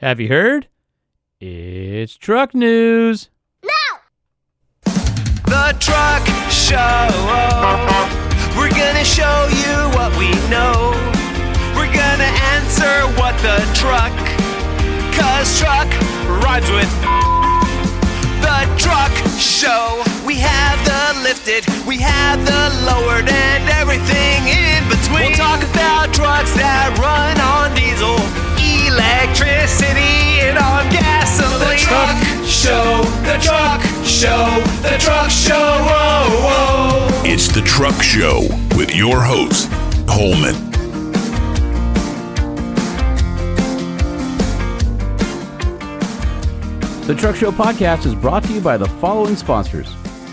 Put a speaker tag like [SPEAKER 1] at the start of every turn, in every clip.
[SPEAKER 1] Have you heard? It's truck news.
[SPEAKER 2] The Truck Show. We're gonna show you what we know. We're gonna answer what the truck. 'Cause truck rhymes with the Truck Show. We have the lifted, we have the lowered, and everything in between. We'll talk about trucks that run on diesel, electricity, and on gasoline. The Truck Show, the Truck Show, the Truck Show. Whoa, whoa.
[SPEAKER 3] It's the Truck Show with your host, Holman.
[SPEAKER 1] The Truck Show podcast is brought to you by the following sponsors.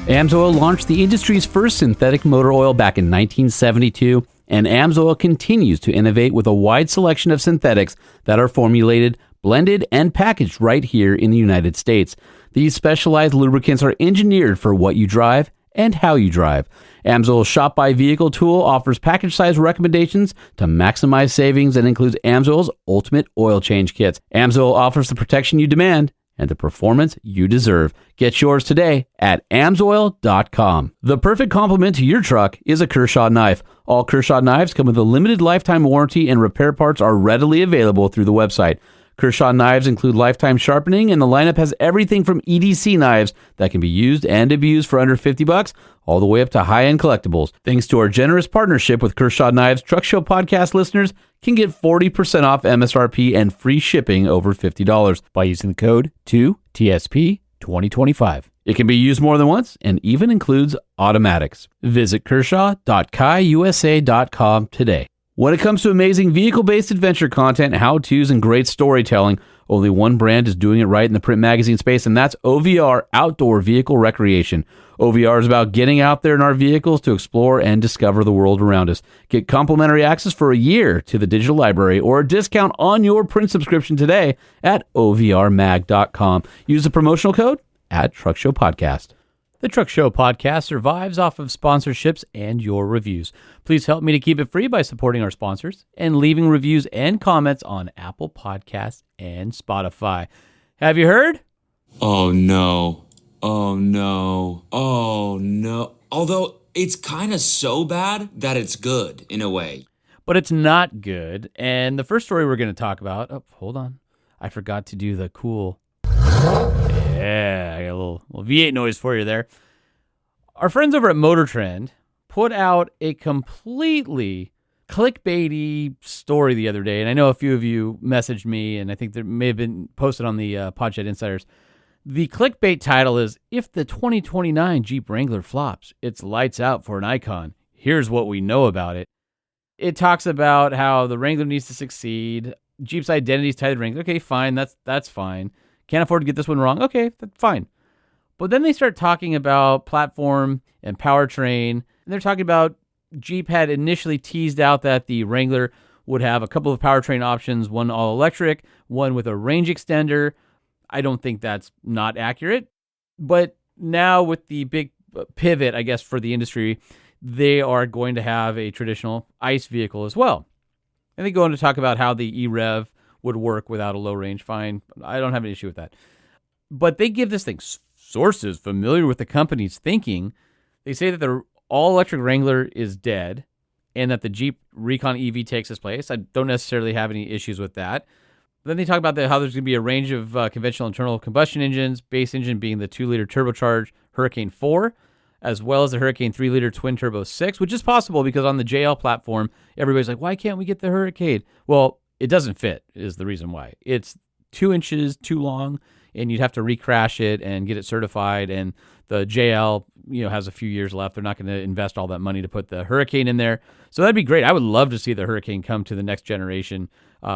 [SPEAKER 1] AMSOIL launched the industry's first synthetic motor oil back in 1972, and AMSOIL continues to innovate with a wide selection of synthetics that are formulated, blended, and packaged right here in the United States. These specialized lubricants are engineered for what you drive and how you drive. AMSOIL's Shop by Vehicle tool offers package size recommendations to maximize savings and includes AMSOIL's Ultimate Oil Change Kits. AMSOIL offers the protection you demand and the performance you deserve. Get yours today at AMSOIL.com. The perfect complement to your truck is a Kershaw knife. All Kershaw knives come with a limited lifetime warranty, and repair parts are readily available through the website. Kershaw knives include lifetime sharpening, and the lineup has everything from EDC knives that can be used and abused for under $50, all the way up to high-end collectibles. Thanks to our generous partnership with Kershaw Knives, Truck Show podcast listeners can get 40% off MSRP and free shipping over $50 by using the code 2TSP2025. It can be used more than once and even includes automatics. Visit kershaw.kaiusa.com today. When it comes to amazing vehicle-based adventure content, how-tos, and great storytelling, only one brand is doing it right in the print magazine space, and that's OVR, Outdoor Vehicle Recreation. OVR is about getting out there in our vehicles to explore and discover the world around us. Get complimentary access for a year to the digital library or a discount on your print subscription today at OVRmag.com. Use the promotional code at Truck Show Podcast. The Truck Show podcast survives off of sponsorships and your reviews. Please help me to keep it free by supporting our sponsors and leaving reviews and comments on Apple Podcasts and Spotify. Have you heard?
[SPEAKER 4] Oh no. Oh no. Oh no. Although it's kind of so bad that it's good in a way.
[SPEAKER 1] But it's not good. And the first story we're going to talk about, hold on. I forgot to do the cool... Yeah, I got a little V8 noise for you there. Our friends over at Motor Trend put out a completely clickbaity story the other day, and I know a few of you messaged me, and I think there may have been posted on the Podshed Insiders. The clickbait title is, "If the 2029 Jeep Wrangler flops, it's lights out for an icon. Here's what we know about it." It talks about how the Wrangler needs to succeed. Jeep's identity is tied to the Wrangler. Okay, fine, that's fine. Can't afford to get this one wrong. Okay, that's fine. But then they start talking about platform and powertrain. And they're talking about Jeep had initially teased out that the Wrangler would have a couple of powertrain options, one all-electric, one with a range extender. I don't think that's not accurate. But now with the big pivot, I guess, for the industry, they are going to have a traditional ICE vehicle as well. And they go on to talk about how the E-Rev would work without a low range. Fine. I don't have an issue with that. But they give this thing sources familiar with the company's thinking. They say that the all-electric Wrangler is dead and that the Jeep Recon EV takes its place. I don't necessarily have any issues with that. Then they talk about how there's going to be a range of conventional internal combustion engines, base engine being the 2-liter turbocharged Hurricane 4, as well as the Hurricane 3-liter twin-turbo 6, which is possible because on the JL platform, everybody's like, why can't we get the Hurricane? Well, it doesn't fit is the reason why. It's 2 inches too long, and you'd have to recrash it and get it certified. And the JL, has a few years left. They're not going to invest all that money to put the Hurricane in there. So that'd be great. I would love to see the Hurricane come to the next generation,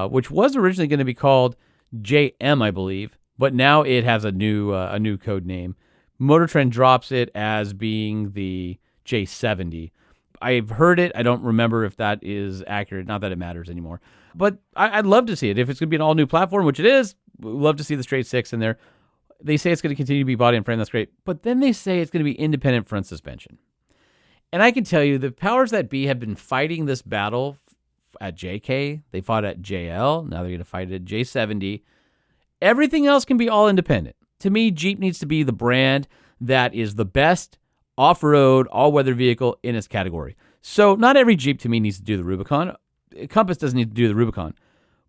[SPEAKER 1] which was originally going to be called JM, I believe, but now it has a new code name. Motor Trend drops it as being the J70. I've heard it. I don't remember if that is accurate. Not that it matters anymore. But I'd love to see it. If it's going to be an all-new platform, which it is, we'd love to see the straight 6 in there. They say it's going to continue to be body and frame. That's great. But then they say it's going to be independent front suspension. And I can tell you the powers that be have been fighting this battle at JK. They fought at JL. Now they're going to fight it at J70. Everything else can be all independent. To me, Jeep needs to be the brand that is the best off-road, all-weather vehicle in its category. So not every Jeep to me needs to do the Rubicon. Compass doesn't need to do the Rubicon.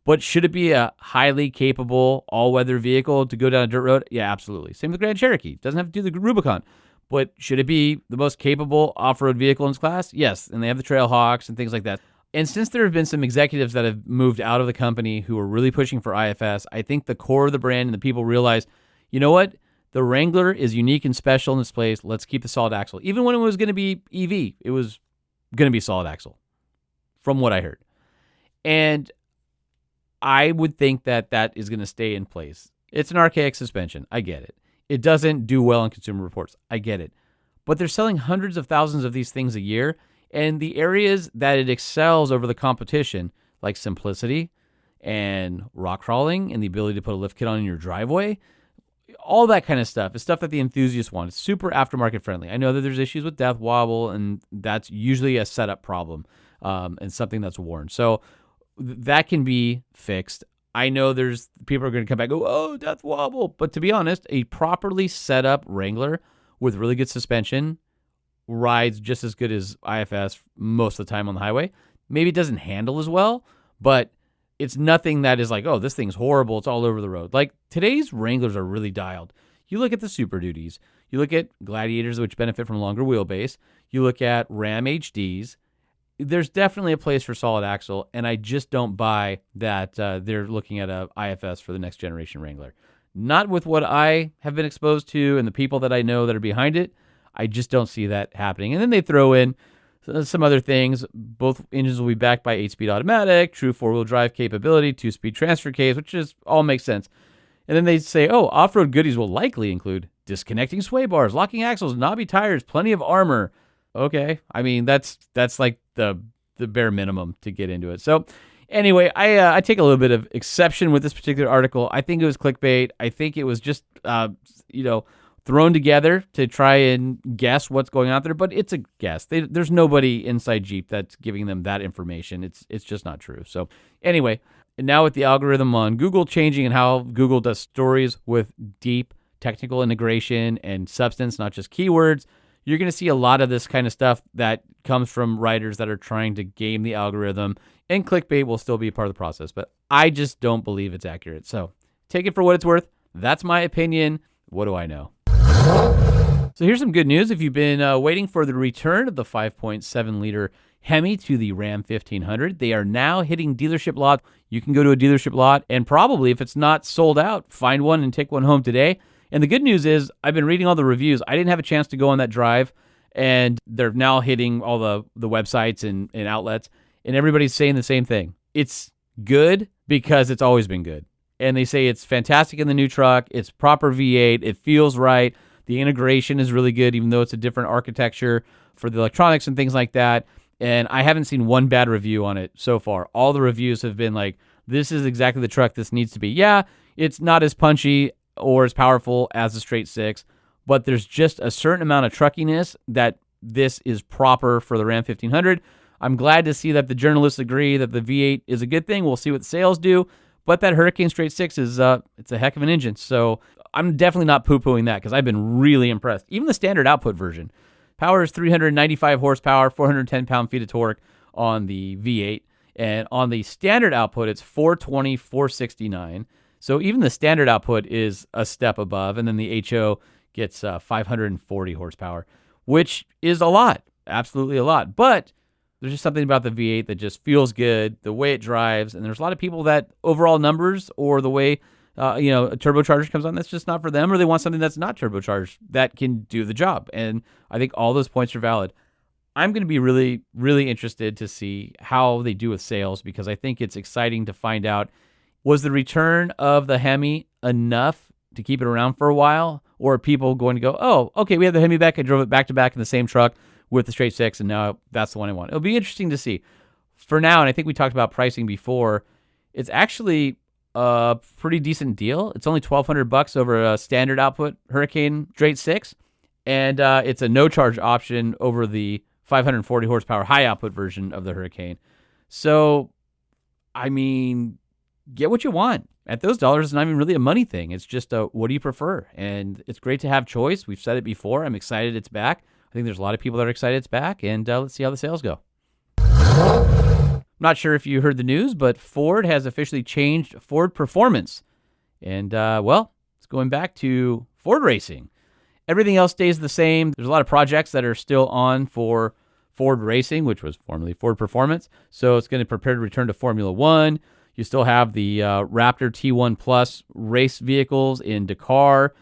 [SPEAKER 1] But should it be a highly capable all-weather vehicle to go down a dirt road? Yeah, absolutely. Same with Grand Cherokee. Doesn't have to do the Rubicon. But should it be the most capable off-road vehicle in its class? Yes, and they have the Trailhawks and things like that. And since there have been some executives that have moved out of the company who are really pushing for IFS, I think the core of the brand and the people realize, you know what? The Wrangler is unique and special in this place. Let's keep the solid axle. Even when it was going to be EV, it was going to be solid axle, from what I heard. And I would think that that is going to stay in place. It's an archaic suspension. I get it. It doesn't do well in Consumer Reports. I get it. But they're selling hundreds of thousands of these things a year, and the areas that it excels over the competition, like simplicity and rock crawling and the ability to put a lift kit on in your driveway, all that kind of stuff is stuff that the enthusiasts want. It's super aftermarket friendly. I know that there's issues with death wobble, and that's usually a setup problem and something that's worn. So that can be fixed. I know there's people are going to come back and go, oh, death wobble. But to be honest, a properly set up Wrangler with really good suspension rides just as good as IFS most of the time on the highway. Maybe it doesn't handle as well, but it's nothing that is like, oh, this thing's horrible. It's all over the road. Like today's Wranglers are really dialed. You look at the Super Duties. You look at Gladiators, which benefit from longer wheelbase. You look at Ram HDs. There's definitely a place for solid axle, and I just don't buy that they're looking at a IFS for the next generation Wrangler. Not with what I have been exposed to and the people that I know that are behind it. I just don't see that happening. And then they throw in some other things. Both engines will be backed by 8-speed automatic, true 4-wheel drive capability, 2-speed transfer case, which just all makes sense. And then they say, oh, off-road goodies will likely include disconnecting sway bars, locking axles, knobby tires, plenty of armor. Okay, I mean, that's like the bare minimum to get into it. So anyway, I take a little bit of exception with this particular article. I think it was clickbait. I think it was just, thrown together to try and guess what's going on there, but it's a guess. There's nobody inside Jeep that's giving them that information. It's just not true. So anyway, and now with the algorithm on Google changing and how Google does stories with deep technical integration and substance, not just keywords, you're going to see a lot of this kind of stuff that comes from writers that are trying to game the algorithm, and clickbait will still be a part of the process, but I just don't believe it's accurate. So take it for what it's worth. That's my opinion. What do I know? So here's some good news. If you've been waiting for the return of the 5.7-liter Hemi to the Ram 1500, they are now hitting dealership lots. You can go to a dealership lot and probably, if it's not sold out, find one and take one home today. And the good news is I've been reading all the reviews. I didn't have a chance to go on that drive, and they're now hitting all the websites and outlets, and everybody's saying the same thing. It's good because it's always been good. And they say it's fantastic in the new truck. It's proper V8. It feels right. The integration is really good, even though it's a different architecture for the electronics and things like that. And I haven't seen one bad review on it so far. All the reviews have been like, this is exactly the truck this needs to be. Yeah, it's not as punchy or as powerful as the straight six, but there's just a certain amount of truckiness that this is proper for the Ram 1500. I'm glad to see that the journalists agree that the V8 is a good thing. We'll see what the sales do. But that Hurricane Straight 6 is it's a heck of an engine. So I'm definitely not poo-pooing that because I've been really impressed. Even the standard output version. Power is 395 horsepower, 410 pound-feet of torque on the V8. And on the standard output, it's 420, 469. So even the standard output is a step above. And then the HO gets 540 horsepower, which is a lot. Absolutely a lot. But there's just something about the V8 that just feels good, the way it drives, and there's a lot of people that overall numbers or the way a turbocharger comes on, that's just not for them, or they want something that's not turbocharged that can do the job. And I think all those points are valid. I'm going to be really, really interested to see how they do with sales, because I think it's exciting to find out, was the return of the Hemi enough to keep it around for a while, or are people going to go, oh, okay, we have the Hemi back, I drove it back to back in the same truck with the straight six, and now that's the one I want. It'll be interesting to see. For now, and I think we talked about pricing before, it's actually a pretty decent deal. It's only $1,200 over a standard output Hurricane straight six, and it's a no-charge option over the 540 horsepower high output version of the Hurricane. So, I mean, get what you want. at those dollars, it's not even really a money thing. It's just what do you prefer? And it's great to have choice. We've said it before. I'm excited it's back. I think there's a lot of people that are excited it's back, and let's see how the sales go. I'm not sure if you heard the news, but Ford has officially changed Ford Performance. And, it's going back to Ford Racing. Everything else stays the same. There's a lot of projects that are still on for Ford Racing, which was formerly Ford Performance. So it's going to prepare to return to Formula One. You still have the Raptor T1 Plus race vehicles in Dakar.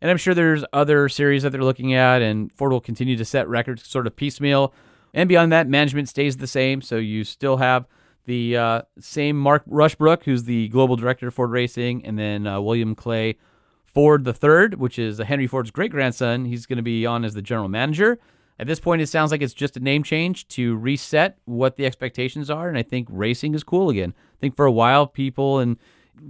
[SPEAKER 1] And I'm sure there's other series that they're looking at, and Ford will continue to set records sort of piecemeal. And beyond that, management stays the same. So you still have the same Mark Rushbrook, who's the global director of Ford Racing, and then William Clay Ford III, which is Henry Ford's great-grandson. He's going to be on as the general manager. At this point, it sounds like it's just a name change to reset what the expectations are, and I think racing is cool again. I think for a while, people and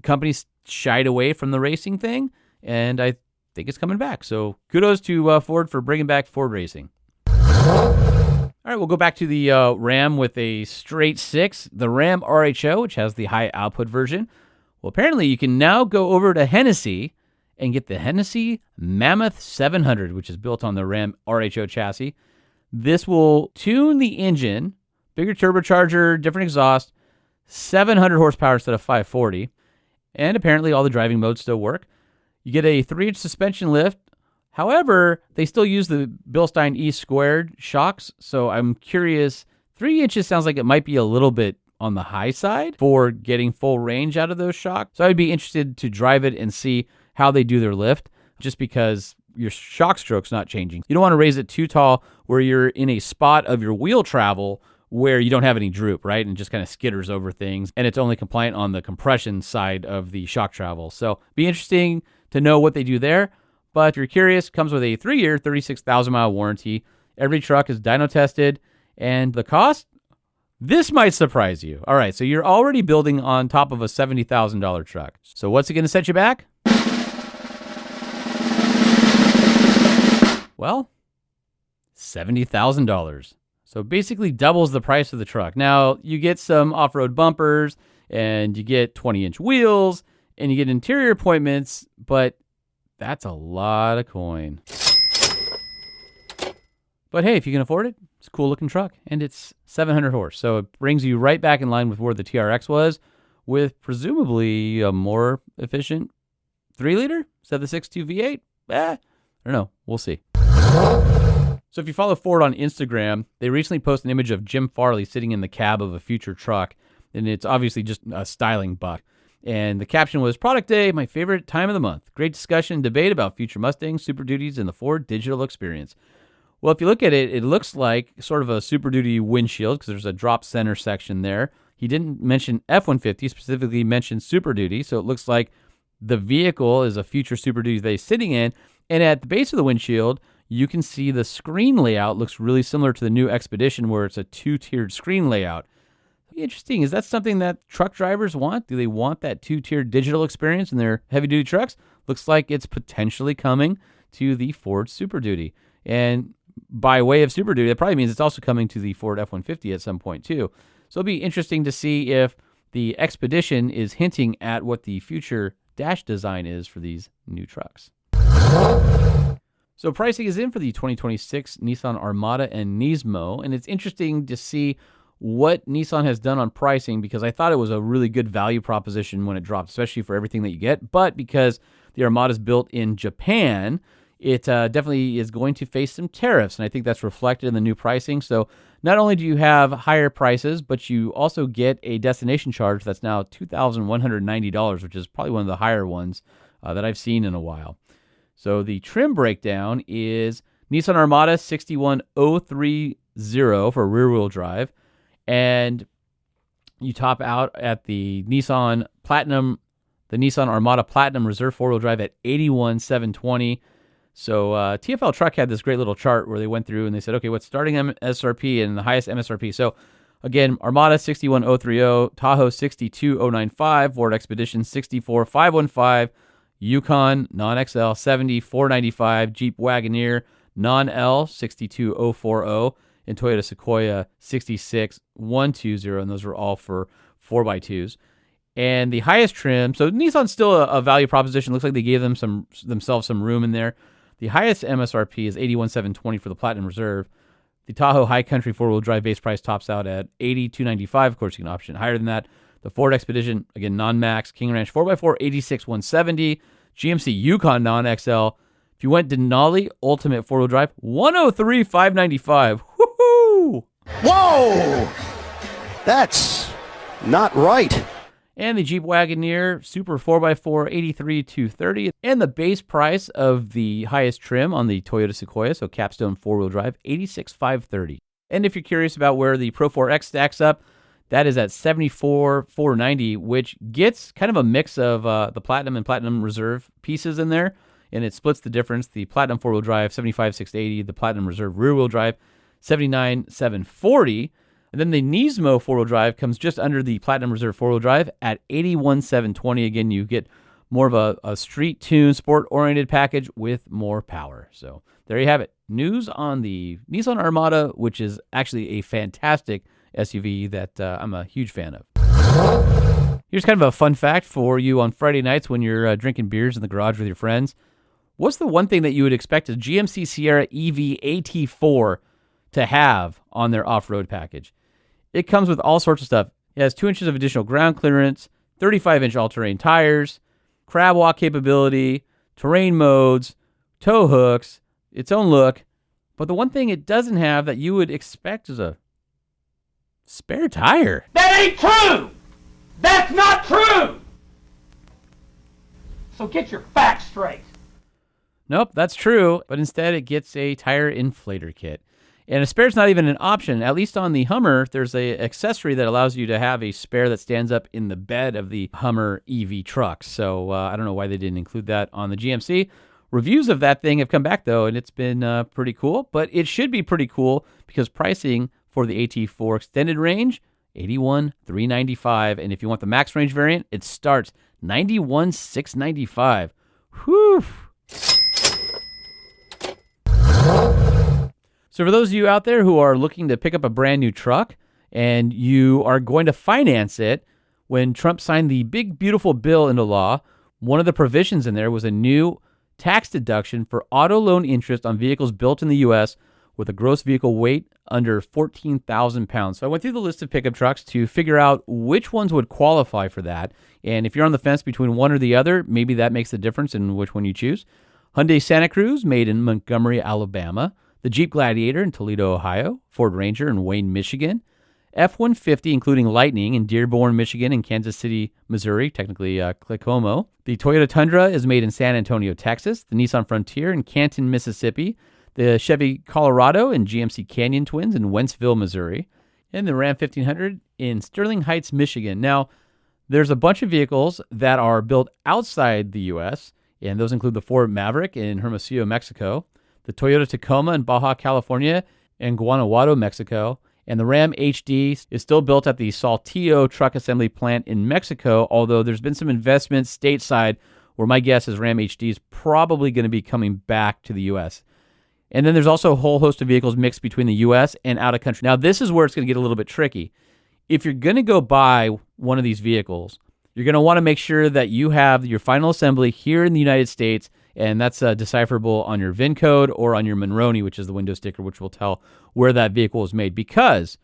[SPEAKER 1] companies shied away from the racing thing, and I think it's coming back. So kudos to Ford for bringing back Ford Racing. All right, we'll go back to the Ram with a straight 6, the Ram RHO, which has the high output version. Well, apparently you can now go over to Hennessy and get the Hennessy Mammoth 700, which is built on the Ram RHO chassis. This will tune the engine, bigger turbocharger, different exhaust, 700 horsepower instead of 540, and apparently all the driving modes still work. You get a 3-inch suspension lift. However, they still use the Bilstein E squared shocks, so I'm curious. 3 inches sounds like it might be a little bit on the high side for getting full range out of those shocks. So I'd be interested to drive it and see how they do their lift, just because your shock stroke's not changing. You don't want to raise it too tall where you're in a spot of your wheel travel where you don't have any droop, right? And just kind of skitters over things. And it's only compliant on the compression side of the shock travel. So be interesting to know what they do there. But if you're curious, comes with a 3-year, 36,000-mile warranty. Every truck is dyno tested. And the cost? This might surprise you. All right, so you're already building on top of a $70,000 truck. So what's it going to set you back? Well, $70,000. So basically doubles the price of the truck. Now, you get some off-road bumpers, and you get 20-inch wheels, and you get interior appointments, but that's a lot of coin. But hey, if you can afford it, it's a cool-looking truck, and it's 700 horse. So it brings you right back in line with where the TRX was, with presumably a more efficient 3-liter instead of the 6.2 V8. I don't know. We'll see. So if you follow Ford on Instagram, they recently posted an image of Jim Farley sitting in the cab of a future truck, and it's obviously just a styling buck. And the caption was, "Product Day, my favorite time of the month. Great discussion and debate about future Mustangs, Super Duties, and the Ford digital experience." Well, if you look at it, it looks like sort of a Super Duty windshield because there's a drop center section there. He didn't mention F-150, specifically mentioned Super Duty, so it looks like the vehicle is a future Super Duty that he's sitting in. And at the base of the windshield, you can see the screen layout looks really similar to the new Expedition, where it's a 2-tiered screen layout. Interesting. Is that something that truck drivers want? Do they want that 2-tiered digital experience in their heavy-duty trucks? Looks like it's potentially coming to the Ford Super Duty. And by way of Super Duty, that probably means it's also coming to the Ford F-150 at some point, too. So it'll be interesting to see if the Expedition is hinting at what the future dash design is for these new trucks. So pricing is in for the 2026 Nissan Armada and Nismo, and it's interesting to see what Nissan has done on pricing, because I thought it was a really good value proposition when it dropped, especially for everything that you get. But because the Armada is built in Japan, it definitely is going to face some tariffs, and I think that's reflected in the new pricing. So not only do you have higher prices, but you also get a destination charge that's now $2,190, which is probably one of the higher ones that I've seen in a while. So the trim breakdown is Nissan Armada 61030 for rear-wheel drive, and you top out at the Nissan Armada Platinum Reserve 4-wheel drive at 81720. So TFL Truck had this great little chart where they went through and they said, okay, what's starting MSRP and the highest MSRP? So again, Armada 61030, Tahoe 62095, Ford Expedition 64515, Yukon non-XL 70495, Jeep Wagoneer non-L 62040, and Toyota Sequoia 66120, and those were all for 4x2s. And the highest trim, so Nissan's still a value proposition. Looks like they gave themselves some room in there. The highest MSRP is $81,720 for the Platinum Reserve. The Tahoe High Country four-wheel drive base price tops out at $82,995. Of course, you can option higher than that. The Ford Expedition, again, non-max. King Ranch 4x4, $86,170. GMC Yukon non-XL. If you went Denali Ultimate four-wheel drive, $103,595. Woohoo!
[SPEAKER 5] Whoa! That's not right.
[SPEAKER 1] And the Jeep Wagoneer Super 4x4, $83,230. And the base price of the highest trim on the Toyota Sequoia, so Capstone four-wheel drive, $86,530. And if you're curious about where the Pro 4X stacks up, that is at $74,490, which gets kind of a mix of the Platinum and Platinum Reserve pieces in there, and it splits the difference. The Platinum four-wheel drive, $75,680. The Platinum Reserve rear-wheel drive, $79,740. And then the Nismo four-wheel drive comes just under the Platinum Reserve four-wheel drive at $81,720. Again, you get more of a street-tuned, sport-oriented package with more power. So there you have it. News on the Nissan Armada, which is actually a fantastic SUV that I'm a huge fan of. Here's kind of a fun fact for you on Friday nights when you're drinking beers in the garage with your friends. What's the one thing that you would expect a GMC Sierra EV AT4 to have on their off-road package? It comes with all sorts of stuff. It has 2 inches of additional ground clearance, 35-inch all-terrain tires, crab walk capability, terrain modes, tow hooks, its own look. But the one thing it doesn't have that you would expect is a spare tire.
[SPEAKER 6] That ain't true! That's not true! So get your facts straight.
[SPEAKER 1] Nope, that's true. But instead, it gets a tire inflator kit. And a spare's not even an option. At least on the Hummer, there's an accessory that allows you to have a spare that stands up in the bed of the Hummer EV truck. So I don't know why they didn't include that on the GMC. Reviews of that thing have come back, though, and it's been pretty cool. But it should be pretty cool because pricing for the AT4 extended range, $81,395. And if you want the max range variant, it starts $91,695. Whew. So for those of you out there who are looking to pick up a brand new truck and you are going to finance it, when Trump signed the big, beautiful bill into law, one of the provisions in there was a new tax deduction for auto loan interest on vehicles built in the U.S. with a gross vehicle weight under 14,000 pounds. So I went through the list of pickup trucks to figure out which ones would qualify for that. And if you're on the fence between one or the other, maybe that makes the difference in which one you choose. Hyundai Santa Cruz, made in Montgomery, Alabama. The Jeep Gladiator in Toledo, Ohio. Ford Ranger in Wayne, Michigan. F-150, including Lightning, in Dearborn, Michigan, and Kansas City, Missouri, technically Clickomo. The Toyota Tundra is made in San Antonio, Texas. The Nissan Frontier in Canton, Mississippi. The Chevy Colorado and GMC Canyon Twins in Wentzville, Missouri. And the Ram 1500 in Sterling Heights, Michigan. Now, there's a bunch of vehicles that are built outside the U.S., and those include the Ford Maverick in Hermosillo, Mexico, the Toyota Tacoma in Baja, California, and Guanajuato, Mexico. And the Ram HD is still built at the Saltillo Truck Assembly Plant in Mexico, although there's been some investments stateside where my guess is Ram HD is probably going to be coming back to the U.S. And then there's also a whole host of vehicles mixed between the U.S. and out of country. Now, this is where it's going to get a little bit tricky. If you're going to go buy one of these vehicles, you're going to want to make sure that you have your final assembly here in the United States, and that's decipherable on your VIN code or on your Monroney, which is the window sticker, which will tell where that vehicle was made, because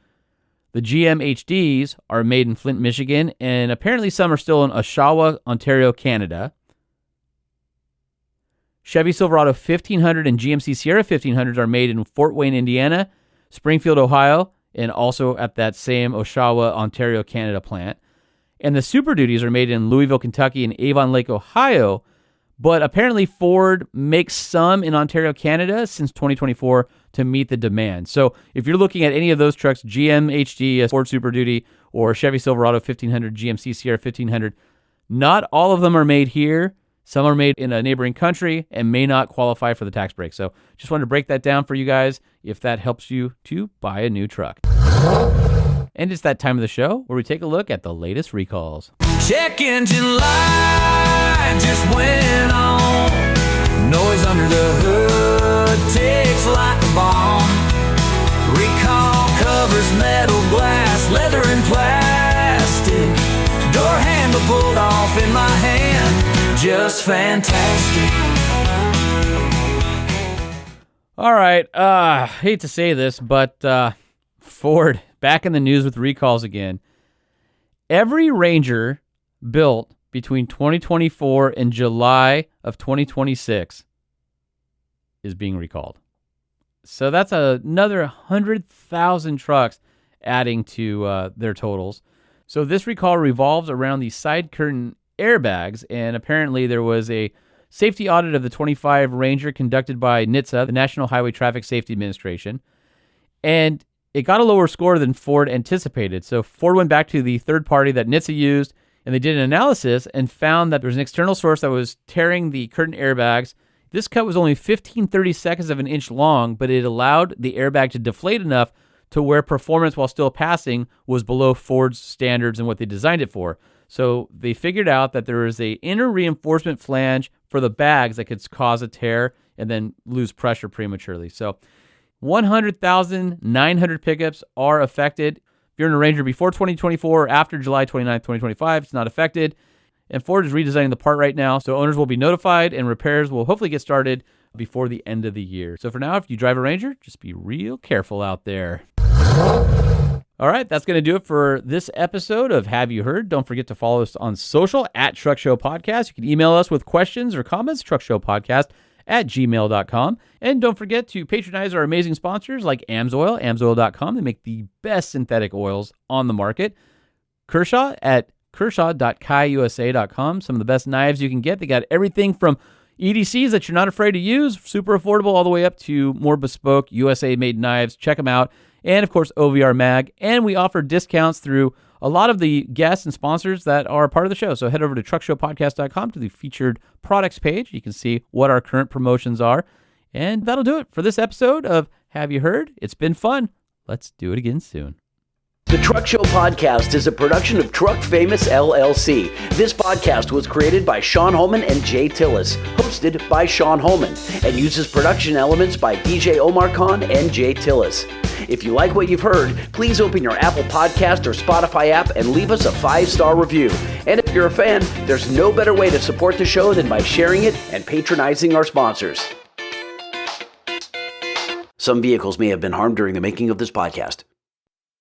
[SPEAKER 1] the GM HDs are made in Flint, Michigan, and apparently some are still in Oshawa, Ontario, Canada. Chevy Silverado 1500 and GMC Sierra 1500s are made in Fort Wayne, Indiana, Springfield, Ohio, and also at that same Oshawa, Ontario, Canada plant. And the Super Duties are made in Louisville, Kentucky, and Avon Lake, Ohio. But apparently Ford makes some in Ontario, Canada since 2024 to meet the demand. So if you're looking at any of those trucks, GM HD, Ford Super Duty, or Chevy Silverado 1500, GMC Sierra 1500, not all of them are made here. Some are made in a neighboring country and may not qualify for the tax break. So just wanted to break that down for you guys if that helps you to buy a new truck. And it's that time of the show where we take a look at the latest recalls.
[SPEAKER 2] Check engine light just went on. Noise under the hood takes like a bomb. Recall covers metal, glass, leather, and plastic. Door handle just fantastic.
[SPEAKER 1] All right. Hate to say this, but Ford back in the news with recalls again. Every Ranger built between 2024 and July of 2026 is being recalled. So that's another 100,000 trucks adding to their totals. So this recall revolves around the side curtain airbags, and apparently there was a safety audit of the 25 Ranger conducted by NHTSA, the National Highway Traffic Safety Administration, and it got a lower score than Ford anticipated. So Ford went back to the third party that NHTSA used, and they did an analysis and found that there was an external source that was tearing the curtain airbags. This cut was only 15/32 of an inch long, but it allowed the airbag to deflate enough to where performance while still passing was below Ford's standards and what they designed it for. So they figured out that there is a inner reinforcement flange for the bags that could cause a tear and then lose pressure prematurely. So 100,900 pickups are affected. If you're in a Ranger before 2024 or after July 29, 2025, it's not affected. And Ford is redesigning the part right now, so owners will be notified and repairs will hopefully get started before the end of the year. So for now, if you drive a Ranger, just be real careful out there. All right, that's going to do it for this episode of Have You Heard? Don't forget to follow us on social at Truck Show Podcast. You can email us with questions or comments, truckshowpodcast@gmail.com. And don't forget to patronize our amazing sponsors like AMSOIL, AMSOIL.com. They make the best synthetic oils on the market. Kershaw at kershaw.kaiusa.com. Some of the best knives you can get. They got everything from EDCs that you're not afraid to use, super affordable, all the way up to more bespoke USA-made knives. Check them out. And, of course, OVR Mag. And we offer discounts through a lot of the guests and sponsors that are part of the show. So head over to truckshowpodcast.com to the featured products page. You can see what our current promotions are. And that'll do it for this episode of Have You Heard? It's been fun. Let's do it again soon.
[SPEAKER 5] The Truck Show Podcast is a production of Truck Famous LLC. This podcast was created by Sean Holman and Jay Tillis, hosted by Sean Holman, and uses production elements by DJ Omar Khan and Jay Tillis. If you like what you've heard, please open your Apple Podcast or Spotify app and leave us a 5-star review. And if you're a fan, there's no better way to support the show than by sharing it and patronizing our sponsors. Some vehicles may have been harmed during the making of this podcast.